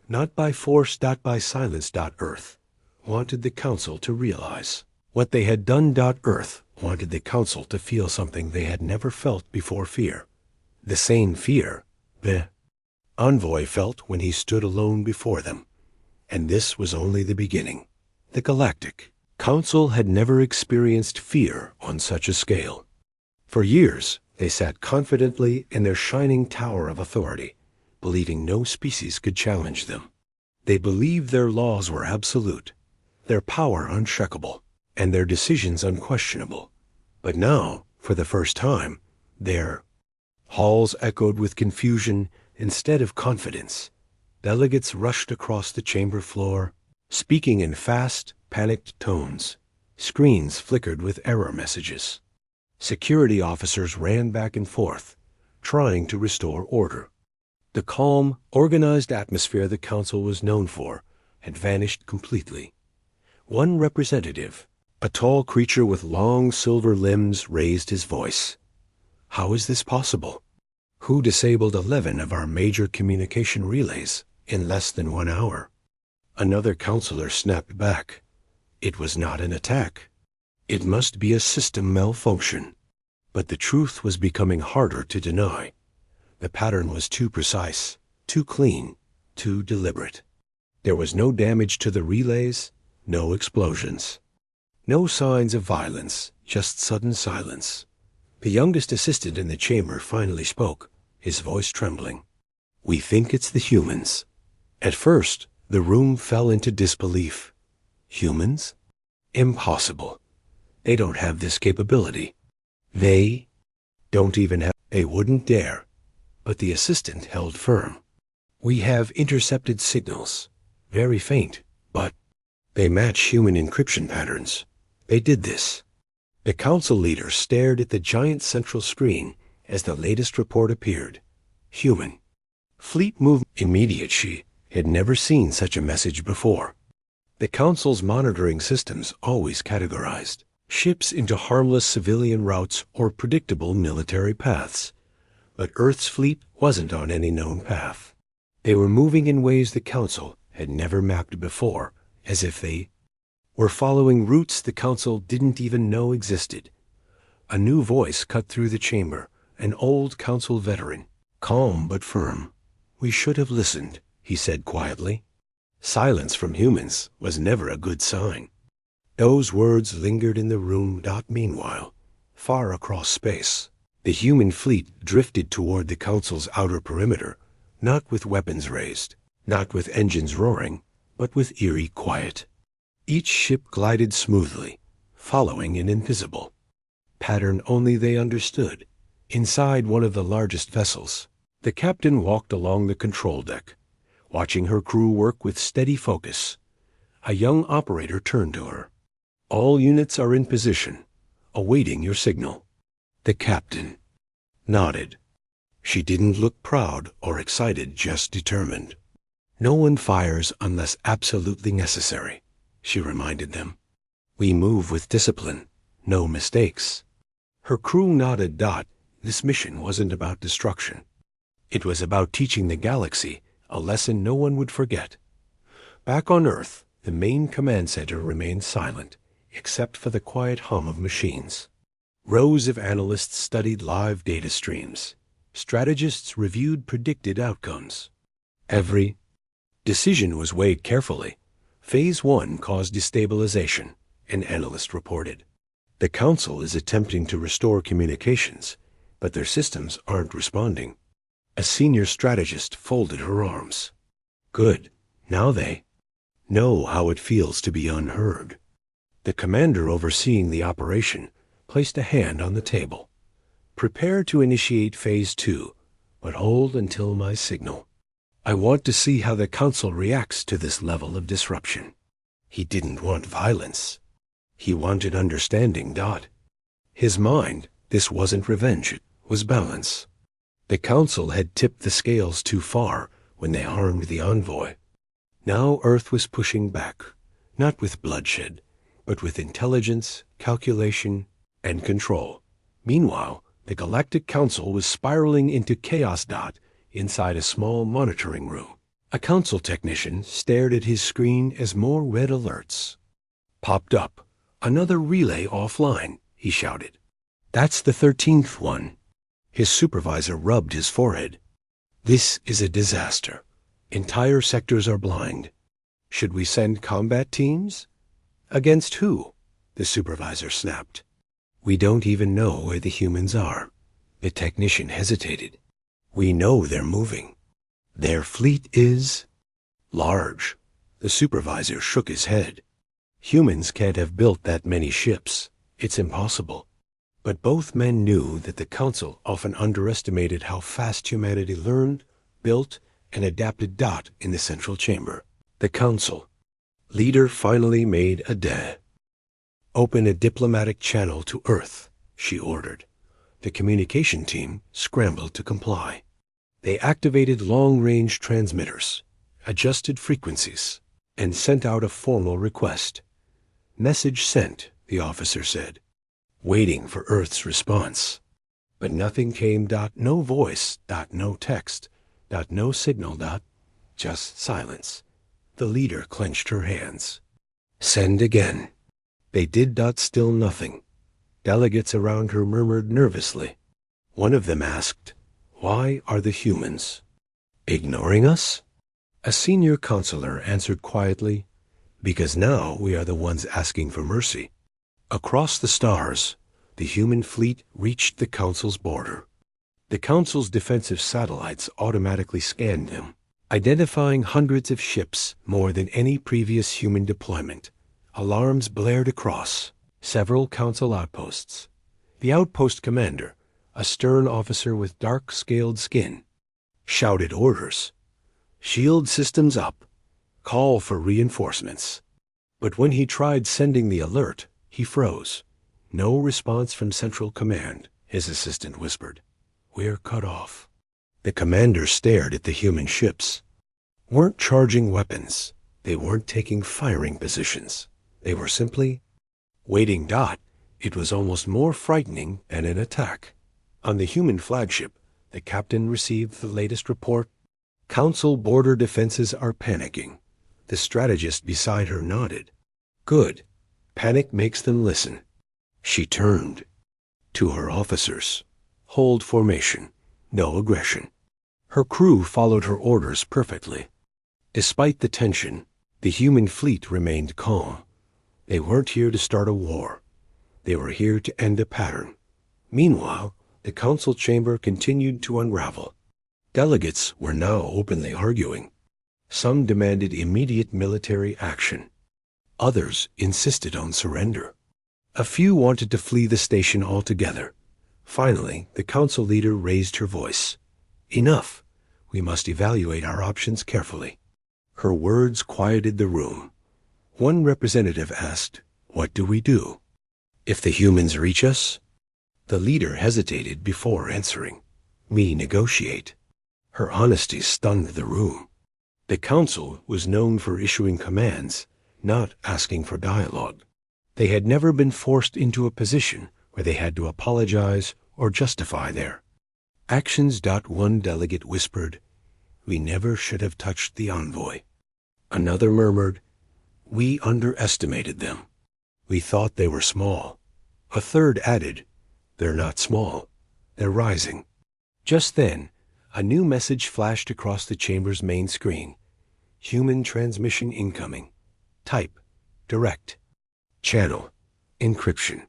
Not by force. By silence. Earth wanted the council to realize what they had done. Earth wanted the council to feel something they had never felt before. Fear. The same fear the Envoy felt when he stood alone before them. And this was only the beginning. The Galactic Council had never experienced fear on such a scale. For years, they sat confidently in their shining tower of authority, believing no species could challenge them. They believed their laws were absolute, their power unshakable, and their decisions unquestionable. But now, for the first time, their halls echoed with confusion instead of confidence. Delegates rushed across the chamber floor, speaking in fast, panicked tones. Screens flickered with error messages. Security officers ran back and forth, trying to restore order. The calm, organized atmosphere the council was known for had vanished completely. One representative, a tall creature with long silver limbs, raised his voice. How is this possible? Who disabled 11 of our major communication relays in less than 1 hour? Another counselor snapped back. It was not an attack. It must be a system malfunction. But the truth was becoming harder to deny. The pattern was too precise, too clean, too deliberate. There was no damage to the relays, no explosions. No signs of violence, just sudden silence. The youngest assistant in the chamber finally spoke, his voice trembling. We think it's the humans. At first, The room fell into disbelief. Humans? Impossible. They don't have this capability. They don't even have... They wouldn't dare. But the assistant held firm. We have intercepted signals. Very faint, but they match human encryption patterns. They did this. The council leader stared at the giant central screen as the latest report appeared. Human. Fleet movement immediate. She had never seen such a message before. The council's monitoring systems always categorized ships into harmless civilian routes or predictable military paths. But Earth's fleet wasn't on any known path. They were moving in ways the council had never mapped before, as if they were following routes the council didn't even know existed. A new voice cut through the chamber, an old council veteran, calm but firm. We should have listened, he said quietly. Silence from humans was never a good sign. Those words lingered in the room. Meanwhile, far across space, the human fleet drifted toward the council's outer perimeter, not with weapons raised, not with engines roaring, but with eerie quiet. Each ship glided smoothly, following an invisible pattern only they understood. Inside one of the largest vessels, the captain walked along the control deck, watching her crew work with steady focus. A young operator turned to her. All units are in position, awaiting your signal. The captain nodded. She didn't look proud or excited, just determined. No one fires unless absolutely necessary, she reminded them. We move with discipline, no mistakes. Her crew nodded. This mission wasn't about destruction. It was about teaching the galaxy a lesson no one would forget. Back on Earth, the main command center remained silent, except for the quiet hum of machines. Rows of analysts studied live data streams. Strategists reviewed predicted outcomes. Every decision was weighed carefully. Phase 1 caused destabilization, an analyst reported. The council is attempting to restore communications, but their systems aren't responding. A senior strategist folded her arms. Good. Now they know how it feels to be unheard. The commander overseeing the operation placed a hand on the table. Prepare to initiate Phase 2, but hold until my signal. I want to see how the council reacts to this level of disruption. He didn't want violence. He wanted understanding. His mind, this wasn't revenge, it was balance. The council had tipped the scales too far when they harmed the Envoy. Now Earth was pushing back, not with bloodshed, but with intelligence, calculation, and control. Meanwhile, the Galactic Council was spiraling into chaos. Inside a small monitoring room, a council technician stared at his screen as more red alerts popped up. Another relay offline, he shouted. That's the 13th one. His supervisor rubbed his forehead. This is a disaster. Entire sectors are blind. Should we send combat teams? Against who? The supervisor snapped. We don't even know where the humans are. The technician hesitated. We know they're moving. Their fleet is large. The supervisor shook his head. Humans can't have built that many ships. It's impossible. But both men knew that the council often underestimated how fast humanity learned, built, and adapted. In the central chamber, the council leader finally made a day. Open a diplomatic channel to Earth, she ordered. The communication team scrambled to comply. They activated long-range transmitters, adjusted frequencies, and sent out a formal request. Message sent, the officer said, waiting for Earth's response. But nothing came. No voice. No text. No signal. Just silence. The leader clenched her hands. Send again. They did. Still nothing. Delegates around her murmured nervously. One of them asked, "Why are the humans ignoring us?" A senior counselor answered quietly, "Because now we are the ones asking for mercy." Across the stars, the human fleet reached the Council's border. The Council's defensive satellites automatically scanned them. Identifying hundreds of ships, more than any previous human deployment, alarms blared across several council outposts. The outpost commander, a stern officer with dark-scaled skin, shouted orders. Shield systems up. Call for reinforcements. But when he tried sending the alert, he froze. No response from Central Command, his assistant whispered. We're cut off. The commander stared at the human ships. Weren't charging weapons. They weren't taking firing positions. They were simply waiting. It was almost more frightening than an attack. On the human flagship, the captain received the latest report. Council border defenses are panicking. The strategist beside her nodded. Good. Panic makes them listen. She turned to her officers. Hold formation. No aggression. Her crew followed her orders perfectly. Despite the tension, the human fleet remained calm. They weren't here to start a war. They were here to end a pattern. Meanwhile, the council chamber continued to unravel. Delegates were now openly arguing. Some demanded immediate military action. Others insisted on surrender. A few wanted to flee the station altogether. Finally, the council leader raised her voice. Enough. We must evaluate our options carefully. Her words quieted the room. One representative asked, What do we do? If the humans reach us? The leader hesitated before answering. We negotiate. Her honesty stunned the room. The council was known for issuing commands, not asking for dialogue. They had never been forced into a position where they had to apologize or justify their actions. One delegate whispered, We never should have touched the Envoy. Another murmured, We underestimated them. We thought they were small. A third added, They're not small. They're rising. Just then, a new message flashed across the chamber's main screen. Human transmission incoming. Type. Direct. Channel. Encryption.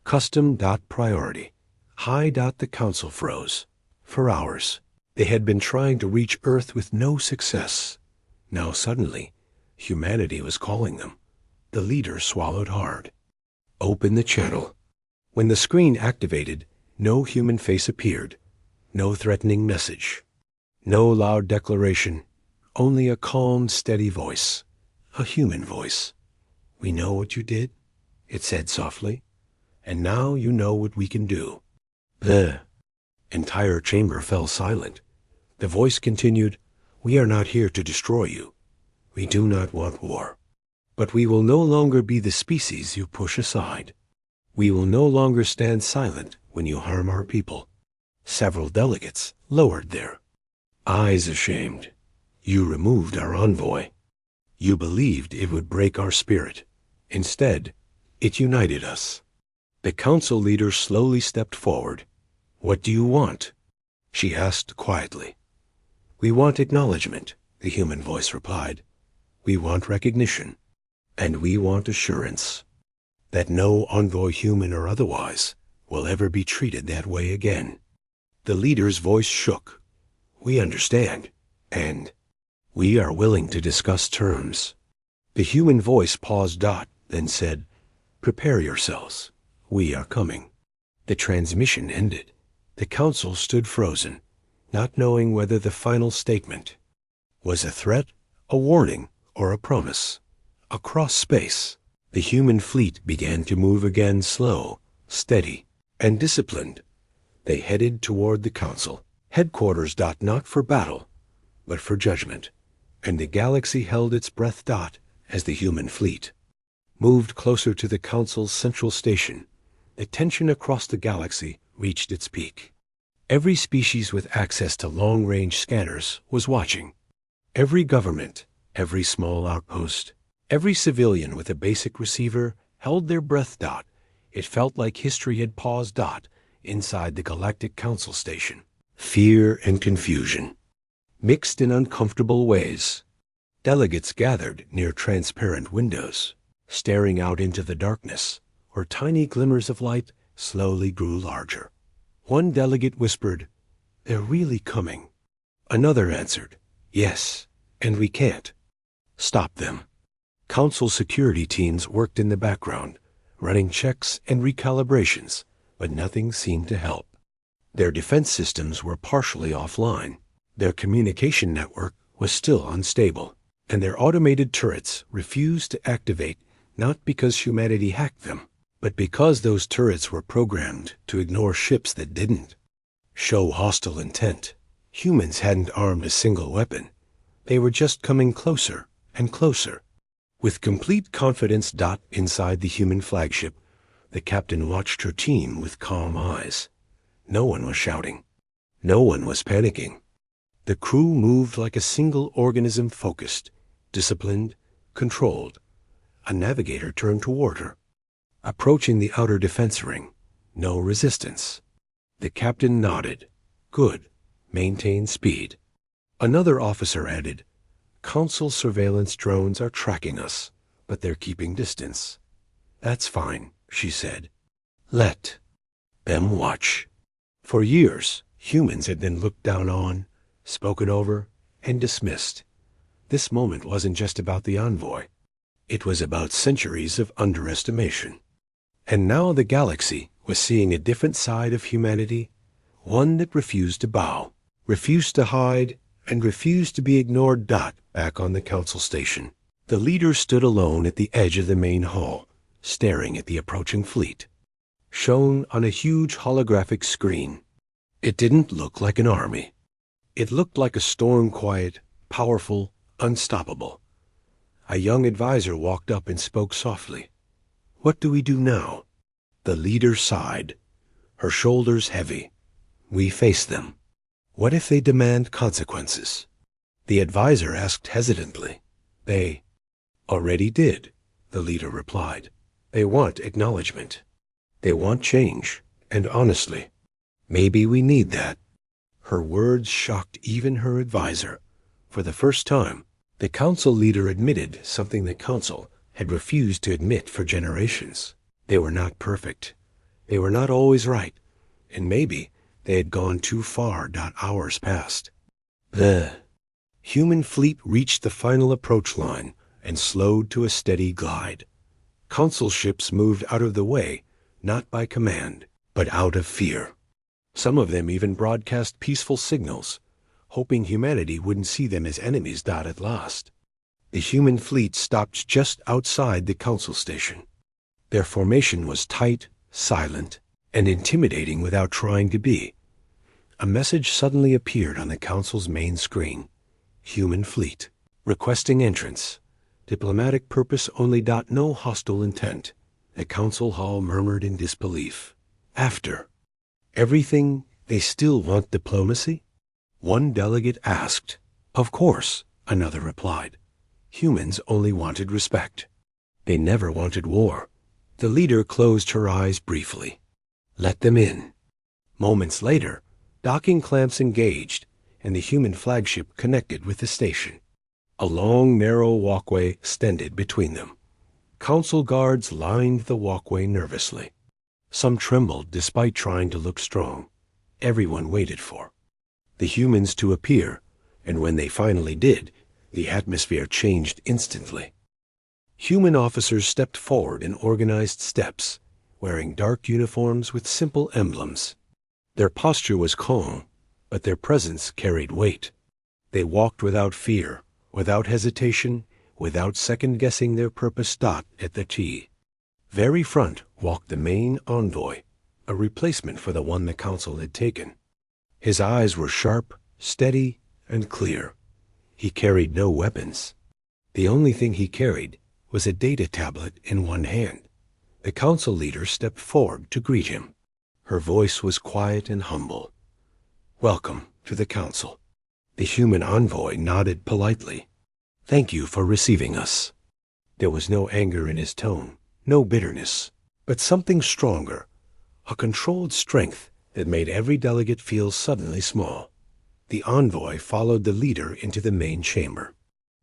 Custom. Priority. High. The council froze. For hours, they had been trying to reach Earth with no success. Now suddenly, humanity was calling them. The leader swallowed hard. Open the channel. When the screen activated, no human face appeared. No threatening message. No loud declaration. Only a calm, steady voice. A human voice. We know what you did, it said softly. And now you know what we can do. The entire chamber fell silent. The voice continued, We are not here to destroy you. We do not want war. But we will no longer be the species you push aside. We will no longer stand silent when you harm our people. Several delegates lowered their eyes ashamed. You removed our envoy. You believed it would break our spirit. Instead, it united us. The council leader slowly stepped forward. What do you want? She asked quietly. We want acknowledgement, the human voice replied. We want recognition. And we want assurance that no envoy, human or otherwise, will ever be treated that way again. The leader's voice shook. We understand, and we are willing to discuss terms. The human voice paused, then said, Prepare yourselves. We are coming. The transmission ended. The council stood frozen, not knowing whether the final statement was a threat, a warning, or a promise. Across space, the human fleet began to move again, slow, steady, and disciplined. They headed toward the council headquarters. Not for battle, but for judgment. And the galaxy held its breath. As the human fleet moved closer to the council's central station, the tension across the galaxy reached its peak. Every species with access to long-range scanners was watching. Every government, every small outpost, every civilian with a basic receiver held their breath. It felt like history had paused. Inside the Galactic Council station, fear and confusion mixed in uncomfortable ways. Delegates gathered near transparent windows, staring out into the darkness, where tiny glimmers of light slowly grew larger. One delegate whispered, They're really coming. Another answered, Yes, and we can't stop them. Council security teams worked in the background, running checks and recalibrations, but nothing seemed to help. Their defense systems were partially offline. Their communication network was still unstable, and their automated turrets refused to activate, not because humanity hacked them, but because those turrets were programmed to ignore ships that didn't show hostile intent. Humans hadn't armed a single weapon. They were just coming closer and closer. With complete confidence inside the human flagship, the captain watched her team with calm eyes. No one was shouting. No one was panicking. The crew moved like a single organism, focused, disciplined, controlled. A navigator turned toward her. Approaching the outer defense ring. No resistance. The captain nodded. Good. Maintain speed. Another officer added, Council surveillance drones are tracking us, but they're keeping distance. That's fine, she said. Let them watch. For years, humans had been looked down on, spoken over, and dismissed. This moment wasn't just about the Envoy. It was about centuries of underestimation. And now the galaxy was seeing a different side of humanity, one that refused to bow, refused to hide, and refused to be ignored. Back on the council station, the leader stood alone at the edge of the main hall, staring at the approaching fleet. Shown on a huge holographic screen. It didn't look like an army. It looked like a storm, quiet, powerful, unstoppable. A young advisor walked up and spoke softly. What do we do now? The leader sighed, her shoulders heavy. We face them. What if they demand consequences? The advisor asked hesitantly. They already did, the leader replied. They want acknowledgement. They want change, and honestly, maybe we need that. Her words shocked even her advisor. For the first time, the council leader admitted something the council had refused to admit for generations. They were not perfect. They were not always right, and maybe they had gone too far. Hours passed. The human fleet reached the final approach line and slowed to a steady glide. Council ships moved out of the way, not by command, but out of fear. Some of them even broadcast peaceful signals, hoping humanity wouldn't see them as enemies. At last, the human fleet stopped just outside the council station. Their formation was tight, silent, and intimidating without trying to be. A message suddenly appeared on the council's main screen. Human fleet. Requesting entrance. Diplomatic purpose only. No hostile intent. The council hall murmured in disbelief. After everything, they still want diplomacy? One delegate asked. Of course, another replied. Humans only wanted respect. They never wanted war. The leader closed her eyes briefly. Let them in. Moments later, docking clamps engaged, and the human flagship connected with the station. A long, narrow walkway extended between them. Council guards lined the walkway nervously. Some trembled despite trying to look strong. Everyone waited for the humans to appear, and when they finally did, the atmosphere changed instantly. Human officers stepped forward in organized steps, wearing dark uniforms with simple emblems. Their posture was calm, but their presence carried weight. They walked without fear, without hesitation, without second-guessing their purpose. At the T very front walked the main envoy, a replacement for the one the council had taken. His eyes were sharp, steady, and clear. He carried no weapons. The only thing he carried was a data tablet in one hand. The council leader stepped forward to greet him. Her voice was quiet and humble. Welcome to the council. The human envoy nodded politely. Thank you for receiving us. There was no anger in his tone, no bitterness, but something stronger, a controlled strength that made every delegate feel suddenly small. The envoy followed the leader into the main chamber.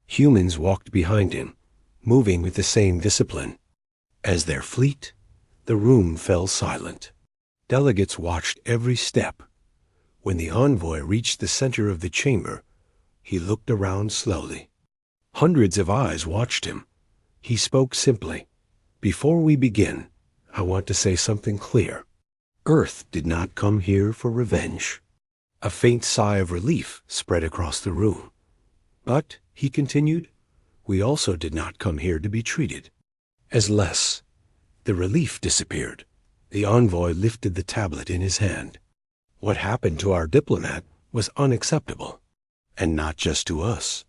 Humans walked behind him, moving with the same discipline. As their fleet, the room fell silent. Delegates watched every step. When the envoy reached the center of the chamber, He looked around slowly. Hundreds of eyes watched him. He spoke simply. Before we begin, I want to say something clear. Earth did not come here for revenge. A faint sigh of relief spread across the room. But, he continued, we also did not come here to be treated as less. The relief disappeared. The envoy lifted the tablet in his hand. What happened to our diplomat was unacceptable. And not just to us.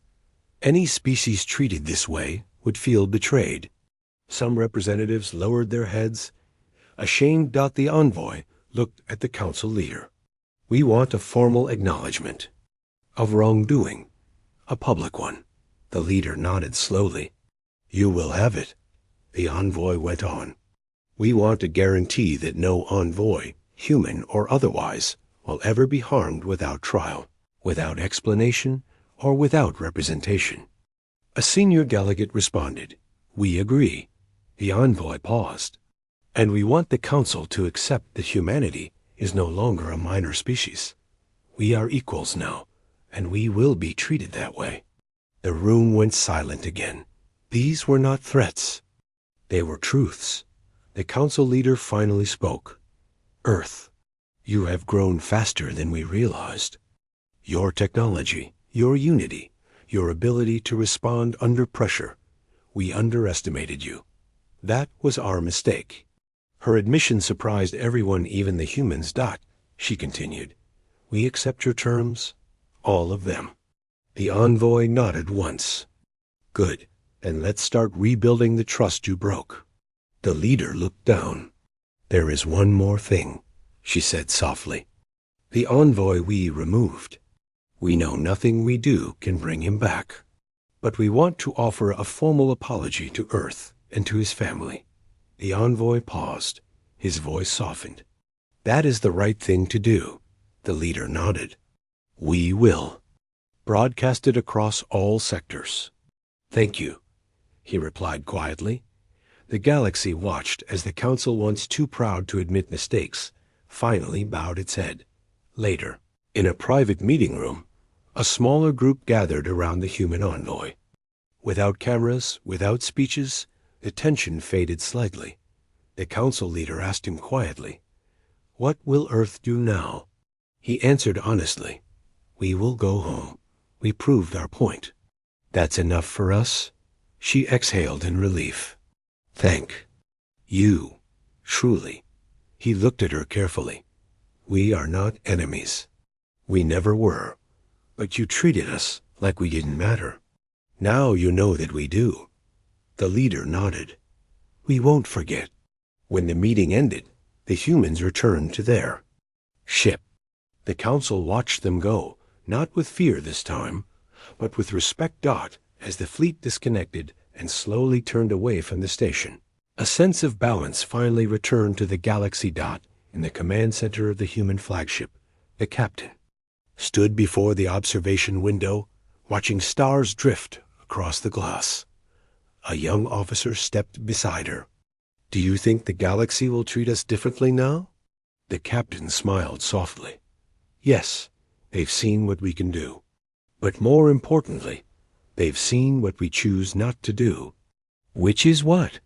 Any species treated this way would feel betrayed. Some representatives lowered their heads. Ashamed, the envoy looked at the council leader. We want a formal acknowledgement of wrongdoing, a public one. The leader nodded slowly. You will have it, the envoy went on. We want a guarantee that no envoy, human or otherwise, will ever be harmed without trial, without explanation, or without representation. A senior delegate responded, we agree. The envoy paused. And we want the council to accept that humanity is no longer a minor species. We are equals now, and we will be treated that way. The room went silent again. These were not threats. They were truths. The council leader finally spoke. Earth, you have grown faster than we realized. Your technology, your unity, your ability to respond under pressure. We underestimated you. That was our mistake. Her admission surprised everyone, even the humans. She continued. We accept your terms, all of them. The envoy nodded once. Good, then let's start rebuilding the trust you broke. The leader looked down. There is one more thing, she said softly. The envoy we removed. We know nothing we do can bring him back. But we want to offer a formal apology to Earth and to his family. The envoy paused. His voice softened. That is the right thing to do. The leader nodded. We will. Broadcasted across all sectors. Thank you, he replied quietly. The galaxy watched as the council, once too proud to admit mistakes, finally bowed its head. Later, in a private meeting room, a smaller group gathered around the human envoy. Without cameras, without speeches, the tension faded slightly. The council leader asked him quietly, What will Earth do now? He answered honestly, We will go home. We proved our point. That's enough for us? She exhaled in relief. Thank you, truly. He looked at her carefully. We are not enemies. We never were. But you treated us like we didn't matter. Now you know that we do. The leader nodded. We won't forget. When the meeting ended, the humans returned to their ship. The council watched them go, not with fear this time, but with respect. As the fleet disconnected and slowly turned away from the station, a sense of balance finally returned to the galaxy. In the command center of the human flagship, the captain stood before the observation window, watching stars drift across the glass. A young officer stepped beside her. Do you think the galaxy will treat us differently now? The captain smiled softly. Yes, they've seen what we can do. But more importantly, they've seen what we choose not to do. Which is what?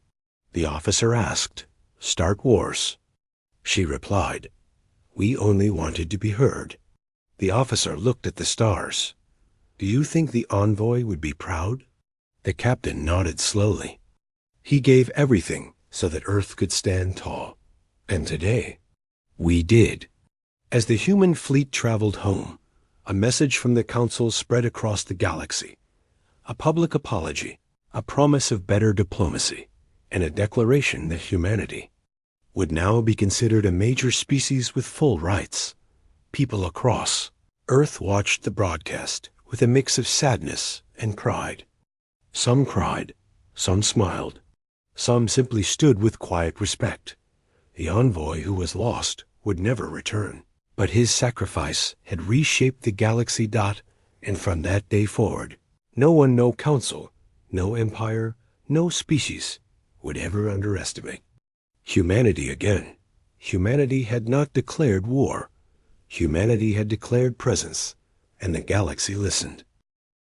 The officer asked. Start wars. She replied. We only wanted to be heard. The officer looked at the stars. Do you think the envoy would be proud? The captain nodded slowly. He gave everything so that Earth could stand tall. And today, we did. As the human fleet traveled home, a message from the council spread across the galaxy. A public apology, a promise of better diplomacy, and a declaration that humanity would now be considered a major species with full rights. People across Earth watched the broadcast with a mix of sadness and pride. Some cried, some smiled, some simply stood with quiet respect. The envoy who was lost would never return, but his sacrifice had reshaped the galaxy. And from that day forward, no one, no council, no empire, no species would ever underestimate humanity again. Humanity had not declared war. Humanity had declared presence, and the galaxy listened.